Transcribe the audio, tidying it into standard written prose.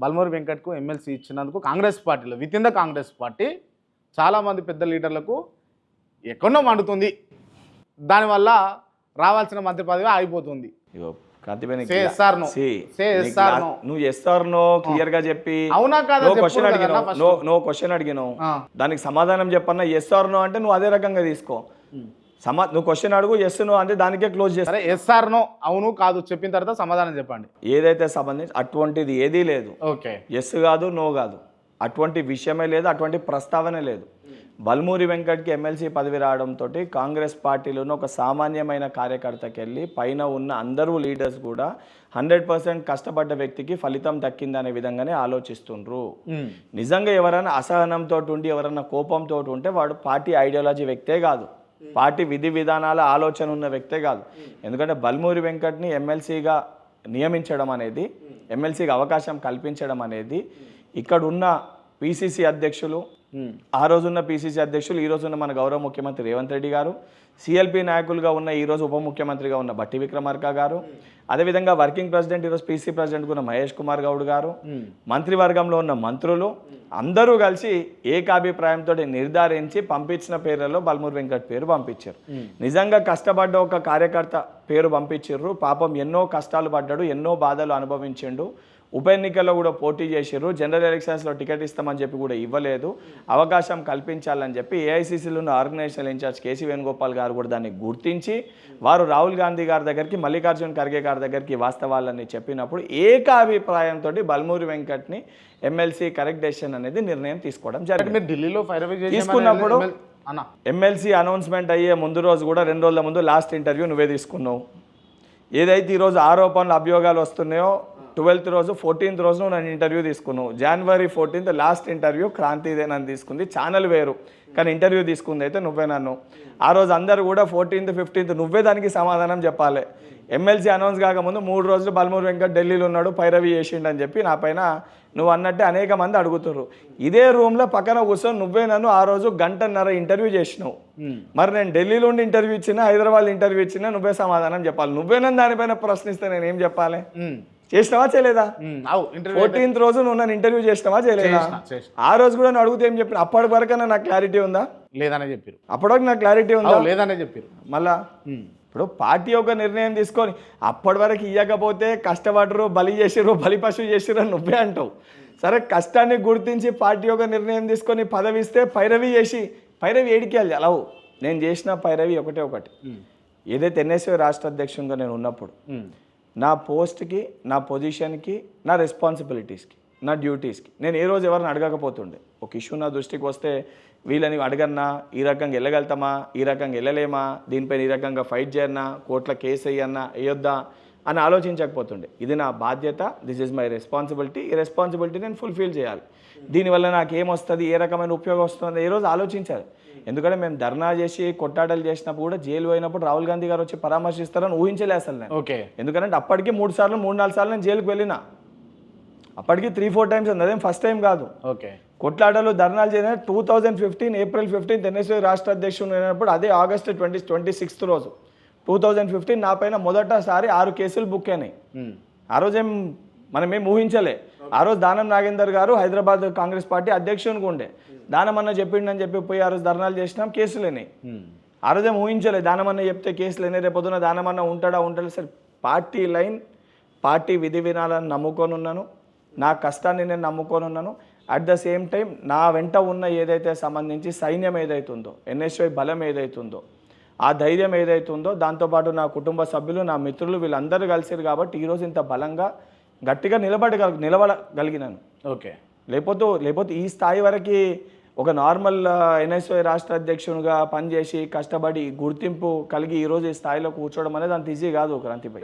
Balmuri వెంకట్కు MLC ఇచ్చినందుకు కాంగ్రెస్ పార్టీలో with in the Congress party చాలామంది పెద్ద లీడర్లకు ఎక్కడో మండుతుంది. దానివల్ల రావాల్సిన మంత్రి పదవి ఆగిపోతుంది. నువ్వు చేస్తారనో క్లియర్ గా చెప్పి అవునా కాదా నో క్వశ్చన్ అడిగినావు, దానికి సమాధానం చెప్పన్నా ఎస్ఆర్నో అంటే నువ్వు అదే రకంగా తీసుకో. నువ్వు క్వశ్చన్ అడుగు ఎస్ నో అంటే దానికే క్లోజ్ చేస్తా. ఎస్ఆర్నో అవును కాదు చెప్పిన తర్వాత సమాధానం చెప్పండి. ఏదైతే సంబంధించి అటువంటిది ఏదీ లేదు. ఓకే, ఎస్ కాదు నో కాదు, అటువంటి విషయమే లేదు, అటువంటి ప్రస్తావనే లేదు. బల్మూరి వెంకట్కి ఎమ్మెల్సీ పదవి రావడంతో కాంగ్రెస్ పార్టీలోని ఒక సామాన్యమైన కార్యకర్తకి వెళ్ళి పైన ఉన్న అందరూ లీడర్స్ కూడా 100% కష్టపడ్డ వ్యక్తికి ఫలితం దక్కిందనే విధంగానే ఆలోచిస్తుండ్రు. నిజంగా ఎవరైనా అసహనంతో ఉండి ఎవరైనా కోపంతో ఉంటే వాడు పార్టీ ఐడియాలజీ వ్యక్తే కాదు, పార్టీ విధి విధానాల ఆలోచన ఉన్న వ్యక్తే కాదు. ఎందుకంటే బల్మూరి వెంకట్ని ఎమ్మెల్సీగా నియమించడం అనేది, ఎమ్మెల్సీగా అవకాశం కల్పించడం అనేది ఇక్కడ ఉన్న పిసిసి అధ్యక్షులు, ఆ రోజున్న పిసిసి అధ్యక్షులు, ఈ రోజున్న మన గౌరవ ముఖ్యమంత్రి రేవంత్ రెడ్డి గారు, సిఎల్పి నాయకులుగా ఉన్న ఈరోజు ఉప ముఖ్యమంత్రిగా ఉన్న బట్టి విక్రమార్క గారు, అదేవిధంగా వర్కింగ్ ప్రెసిడెంట్ ఈరోజు పిసి ప్రెసిడెంట్గా ఉన్న మహేష్ కుమార్ గౌడ్ గారు, మంత్రివర్గంలో ఉన్న మంత్రులు అందరూ కలిసి ఏకాభిప్రాయంతో నిర్ధారించి పంపించిన పేర్లలో బల్మూరి వెంకట్ పేరు పంపించారు. నిజంగా కష్టపడ్డ ఒక కార్యకర్త పేరు పంపించారు. పాపం ఎన్నో కష్టాలు పడ్డాడు, ఎన్నో బాధలు అనుభవించిండు. ఉప ఎన్నికల్లో కూడా పోటీ చేసారు. జనరల్ ఎలక్షన్స్లో టికెట్ ఇస్తామని చెప్పి కూడా ఇవ్వలేదు. అవకాశం కల్పించాలని చెప్పి ఏఐసిసిలో ఉన్న ఆర్గనైజేషనల్ ఇన్ఛార్జ్ కేసీ వేణుగోపాల్ గారు కూడా దాన్ని గుర్తించి వారు రాహుల్ గాంధీ గారి దగ్గరికి, మల్లికార్జున్ ఖర్గే గారి దగ్గరికి వాస్తవాలని చెప్పినప్పుడు ఏకాభిప్రాయంతో బల్మూరి వెంకట్ని ఎమ్మెల్సీ కరెక్ట్ డెసిషన్ అనేది నిర్ణయం తీసుకోవడం జరిగింది. ఢిల్లీలో తీసుకున్నప్పుడు ఎమ్మెల్సీ అనౌన్స్మెంట్ అయ్యే ముందు రోజు కూడా 2 రోజుల ముందు లాస్ట్ ఇంటర్వ్యూ నువ్వే తీసుకున్నావు. ఏదైతే ఈరోజు ఆరోపణలు అభియోగాలు వస్తున్నాయో 12th రోజు 14th రోజు నువ్వు నన్ను ఇంటర్వ్యూ తీసుకున్నావు. January 14th లాస్ట్ ఇంటర్వ్యూ క్రాంతిదే నన్ను తీసుకుంది, ఛానల్ వేరు కానీ ఇంటర్వ్యూ తీసుకుంది అయితే నువ్వే నన్ను. ఆ రోజు అందరూ కూడా 14th 15th నువ్వే దానికి సమాధానం చెప్పాలి. ఎమ్మెల్సీ అనౌన్స్ కాకముందు 3 రోజులు బల్మూరి వెంకట్ ఢిల్లీలో ఉన్నాడు, పైరవి చేసిండని చెప్పి నా పైన నువ్వు అన్నట్టే అనేక మంది అడుగుతున్నారు. ఇదే రూమ్లో పక్కన కూర్చొని నువ్వే నన్ను ఆ రోజు 1.5 గంట ఇంటర్వ్యూ చేసినావు. మరి నేను ఢిల్లీలో ఉండి ఇంటర్వ్యూ ఇచ్చినా, హైదరాబాద్ ఇంటర్వ్యూ ఇచ్చినా నువ్వే సమాధానం చెప్పాలి. నువ్వే నన్ను దానిపైన ప్రశ్నిస్తే నేనేం చెప్పాలి? చేసినావా చేయలేదా? 14th రోజు నువ్వు నన్ను ఇంటర్వ్యూ చేసినావా చేయలేదా? ఆ రోజు కూడా నువ్వు అడిగితే ఏం చెప్పిన? అప్పటి వరకన్నా నాకు క్లారిటీ ఉందా? లేదనే చెప్పారు. అప్పటివరకు నాకు క్లారిటీ ఉందా? లేదనే చెప్పారు. మళ్ళా ఇప్పుడు పార్టీ ఒక నిర్ణయం తీసుకొని అప్పటి వరకు ఇవ్వకపోతే కష్టపడరు, బలి చేసిర్రు, బలి పశువు చేసిర్రు అని నువ్వే అంటావు. సరే, కష్టాన్ని గుర్తించి పార్టీ ఒక నిర్ణయం తీసుకొని పదవి ఇస్తే పైరవి చేసి, పైరవి ఏడికేయాలి అలావు. నేను చేసిన పైరవి ఒకటి ఏదైతే ఎన్ఎస్యూ రాష్ట్ర అధ్యక్షునిగా నేను ఉన్నప్పుడు నా పోస్ట్కి, నా పొజిషన్కి, నా రెస్పాన్సిబిలిటీస్కి, నా డ్యూటీస్కి నేను ఏ రోజు ఎవరిని అడగకపోతుండే. ఒక ఇష్యూ నా దృష్టికి వస్తే వీళ్ళని అడగన్నా, ఈ రకంగా వెళ్ళగలుగుతామా, ఈ రకంగా వెళ్ళలేమా, దీనిపైన ఈ రకంగా ఫైట్ చేయన్నా, కోర్టులో కేసు వేయన్నా వేయొద్దా అని ఆలోచించకపోతుండే. ఇది నా బాధ్యత, దిస్ ఈజ్ మై రెస్పాన్సిబిలిటీ, ఈ రెస్పాన్సిబిలిటీ నేను ఫుల్ఫిల్ చేయాలి. దీనివల్ల నాకేమొస్తుంది, ఏ రకమైన ఉపయోగం వస్తుంది ఏ రోజు ఆలోచించాలి. ఎందుకంటే మేము ధర్నా చేసి కొట్టాటలు చేసినప్పుడు కూడా జైలు పోయినప్పుడు రాహుల్ గాంధీ గారు వచ్చి పరామర్శిస్తారని ఊహించలే అసలు నేను. ఓకే, ఎందుకంటే అప్పటికి 3 సార్లు 3-4 సార్లు నేను జైలుకి వెళ్ళిన. అప్పటికి 3-4 టైమ్స్ ఉంది, అదేం ఫస్ట్ టైం కాదు. ఓకే, కొట్లాటలు ధర్నాలు చేసిన 2015 ఏప్రిల్ 15 ఎన్ఎస్యూ రాష్ట్ర అధ్యక్షుడు అయినప్పుడు, అదే ఆగస్టు 26th రోజు 2015 నా పైన మొదటిసారి 6 కేసులు బుక్ అయినాయి. ఆ రోజేం మనమేం ఊహించలే. ఆ రోజు దానం నాగేందర్ గారు హైదరాబాద్ కాంగ్రెస్ పార్టీ అధ్యక్షునికి ఉండే. దానమన్న చెప్పిండని చెప్పి పోయి ఆ రోజు ధర్నాలు చేసినాం, కేసులేనాయి. ఆ రోజేం ఊహించలే దానమన్న చెప్తే కేసులేనే, రేపొద్దున దానమన్న ఉంటాడా సరే. పార్టీ లైన్, పార్టీ విధి వినాలని నమ్ముకొని ఉన్నాను, నా కష్టాన్ని నేను నమ్ముకొని ఉన్నాను. అట్ ద సేమ్ టైం నా వెంట ఉన్న ఏదైతే సంబంధించి సైన్యం ఏదైతుందో, ఎన్ఎస్వై బలం ఏదైతుందో, ఆ ధైర్యం ఏదైతుందో, దాంతోపాటు నా కుటుంబ సభ్యులు, నా మిత్రులు వీళ్ళందరూ కలిసిరు కాబట్టి ఈరోజు ఇంత బలంగా గట్టిగా నిలబడగలిగినాను. ఓకే, లేకపోతే ఈ స్థాయి వరకు ఒక నార్మల్ ఎన్ఎస్వై రాష్ట్ర అధ్యక్షునిగా పనిచేసి కష్టపడి గుర్తింపు కలిగి ఈరోజు ఈ స్థాయిలో కూర్చోవడం అనేది అంత ఈజీ కాదు క్రాంతిపై.